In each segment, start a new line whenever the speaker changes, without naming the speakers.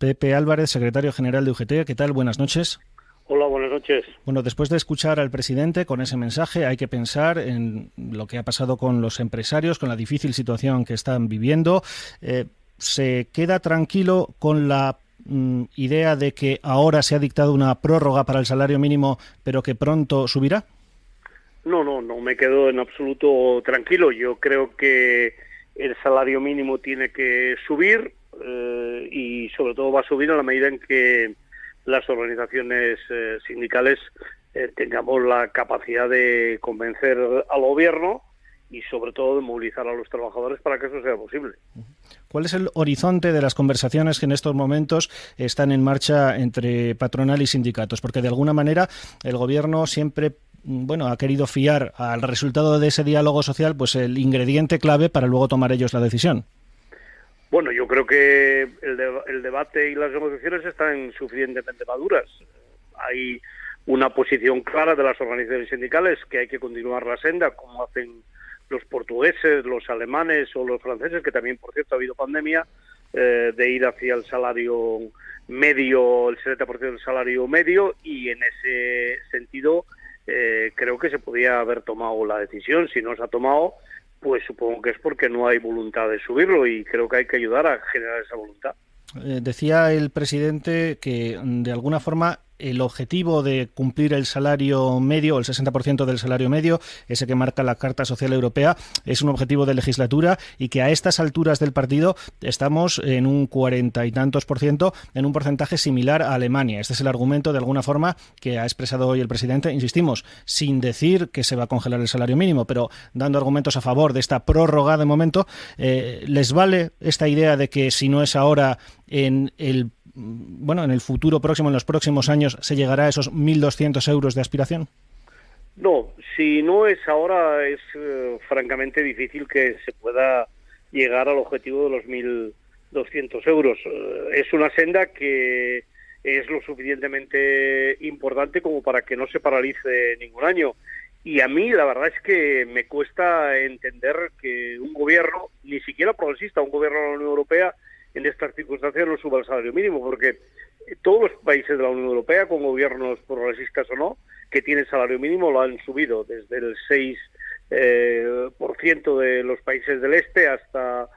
Pepe Álvarez, secretario general de UGT. ¿Qué tal? Buenas noches.
Hola, buenas noches.
Bueno, después de escuchar al presidente con ese mensaje, hay que pensar en lo que ha pasado con los empresarios, con la difícil situación que están viviendo. ¿Se queda tranquilo con la idea de que ahora se ha dictado una prórroga para el salario mínimo, pero que pronto subirá?
No me quedo en absoluto tranquilo. Yo creo que el salario mínimo tiene que subir y sobre todo va a subir a la medida en que las organizaciones sindicales tengamos la capacidad de convencer al gobierno y sobre todo de movilizar a los trabajadores para que eso sea posible.
¿Cuál es el horizonte de las conversaciones que en estos momentos están en marcha entre patronal y sindicatos? Porque de alguna manera el gobierno siempre ha querido fiar al resultado de ese diálogo social pues el ingrediente clave para luego tomar ellos la decisión.
Bueno, yo creo que el debate y las negociaciones están suficientemente maduras. Hay una posición clara de las organizaciones sindicales que hay que continuar la senda, como hacen los portugueses, los alemanes o los franceses, que también, por cierto, ha habido pandemia, de ir hacia el salario medio, el 70% del salario medio, y en ese sentido creo que se podía haber tomado la decisión. Si no se ha tomado, pues supongo que es porque no hay voluntad de subirlo, y creo que hay que ayudar a generar esa voluntad.
Decía el presidente que de alguna forma el objetivo de cumplir el salario medio, el 60% del salario medio, ese que marca la Carta Social Europea, es un objetivo de legislatura y que a estas alturas del partido estamos en un 40 y tantos %, en un porcentaje similar a Alemania. Este es el argumento, de alguna forma, que ha expresado hoy el presidente, insistimos, sin decir que se va a congelar el salario mínimo, pero dando argumentos a favor de esta prórroga de momento. ¿Les vale esta idea de que si no es ahora, en el futuro próximo, en los próximos años, se llegará a esos 1.200 euros de aspiración?
No, si no es ahora, es francamente difícil que se pueda llegar al objetivo de los 1.200 euros. Es una senda que es lo suficientemente importante como para que no se paralice ningún año. Y a mí la verdad es que me cuesta entender que un gobierno, ni siquiera progresista, un gobierno de la Unión Europea, en estas circunstancias no suba el salario mínimo, porque todos los países de la Unión Europea, con gobiernos progresistas o no, que tienen salario mínimo, lo han subido desde el 6% de los países del este hasta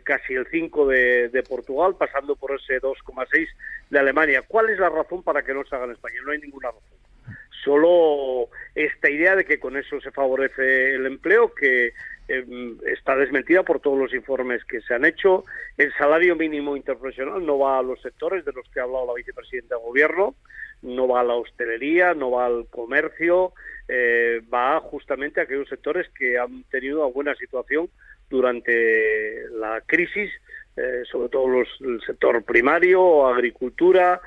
casi el 5% de Portugal, pasando por ese 2,6% de Alemania. ¿Cuál es la razón para que no se haga en España? No hay ninguna razón. Solo esta idea de que con eso se favorece el empleo, que está desmentida por todos los informes que se han hecho. El salario mínimo interprofesional no va a los sectores de los que ha hablado la vicepresidenta de Gobierno, no va a la hostelería, no va al comercio, va justamente a aquellos sectores que han tenido una buena situación durante la crisis, sobre todo el sector primario, agricultura,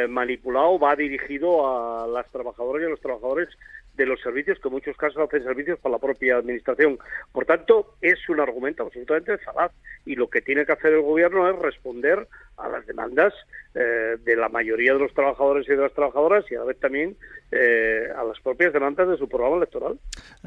manipulado, va dirigido a las trabajadoras y a los trabajadores de los servicios, que en muchos casos hacen servicios para la propia administración. Por tanto, es un argumento absolutamente falaz, y lo que tiene que hacer el gobierno es responder a las demandas de la mayoría de los trabajadores y de las trabajadoras, y a la vez también a las propias demandas de su programa electoral.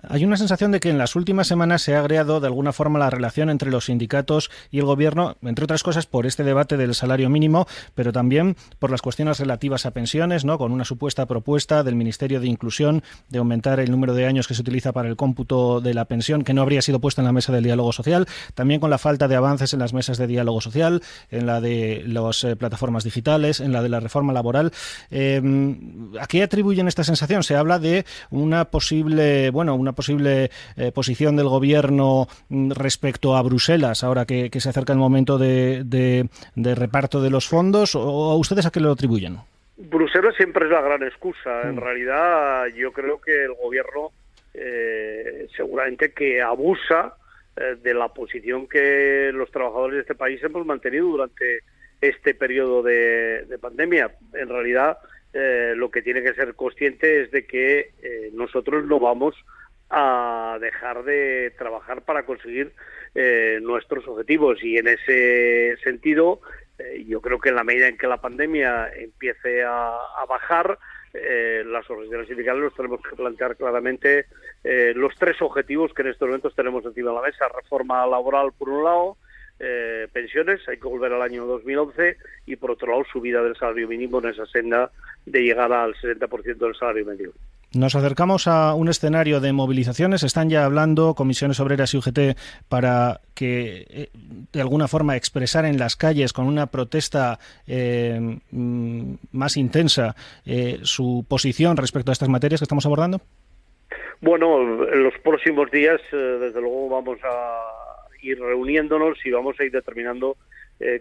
Hay una sensación de que en las últimas semanas se ha agriado de alguna forma la relación entre los sindicatos y el gobierno, entre otras cosas por este debate del salario mínimo, pero también por las cuestiones relativas a pensiones, ¿no?, con una supuesta propuesta del Ministerio de Inclusión de aumentar el número de años que se utiliza para el cómputo de la pensión, que no habría sido puesta en la mesa del diálogo social, también con la falta de avances en las mesas de diálogo social, en la de las plataformas digitales, en la de la reforma laboral. ¿A qué atribuyen esta sensación? Se habla de una posible posición del gobierno respecto a Bruselas, ahora que se acerca el momento de reparto de los fondos, ¿o ustedes a qué lo atribuyen?
Bruselas siempre es la gran excusa. En realidad, yo creo que el gobierno seguramente que abusa de la posición que los trabajadores de este país hemos mantenido durante este periodo de pandemia. En realidad, lo que tiene que ser consciente es de que nosotros no vamos a dejar de trabajar para conseguir nuestros objetivos, y en ese sentido yo creo que en la medida en que la pandemia empiece a bajar, las organizaciones sindicales nos tenemos que plantear claramente los tres objetivos que en estos momentos tenemos encima de la mesa: reforma laboral por un lado, pensiones, hay que volver al año 2011, y por otro lado subida del salario mínimo en esa senda de llegar al 60% del salario medio.
Nos acercamos a un escenario de movilizaciones. Están ya hablando comisiones obreras y UGT para que de alguna forma expresar en las calles con una protesta más intensa su posición respecto a estas materias que estamos abordando.
Bueno, en los próximos días desde luego vamos a ir reuniéndonos y vamos a ir determinando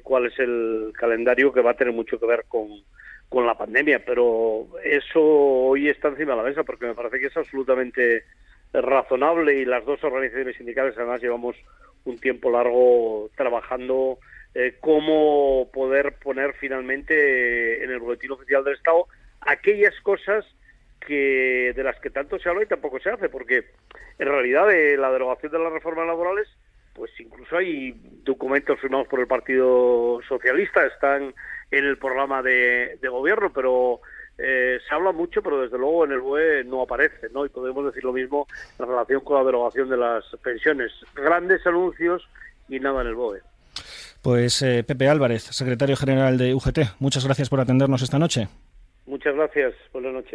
cuál es el calendario, que va a tener mucho que ver con la pandemia, pero eso hoy está encima de la mesa porque me parece que es absolutamente razonable, y las dos organizaciones sindicales además llevamos un tiempo largo trabajando cómo poder poner finalmente en el boletín oficial del Estado aquellas cosas de las que tanto se habla y tampoco se hace, porque en realidad la derogación de las reformas laborales, pues incluso hay documentos firmados por el Partido Socialista, están en el programa de gobierno, pero se habla mucho, pero desde luego en el BOE no aparece, ¿no? Y podemos decir lo mismo en relación con la derogación de las pensiones. Grandes anuncios y nada en el BOE.
Pues Pepe Álvarez, secretario general de UGT, muchas gracias por atendernos esta noche.
Muchas gracias, buenas noches.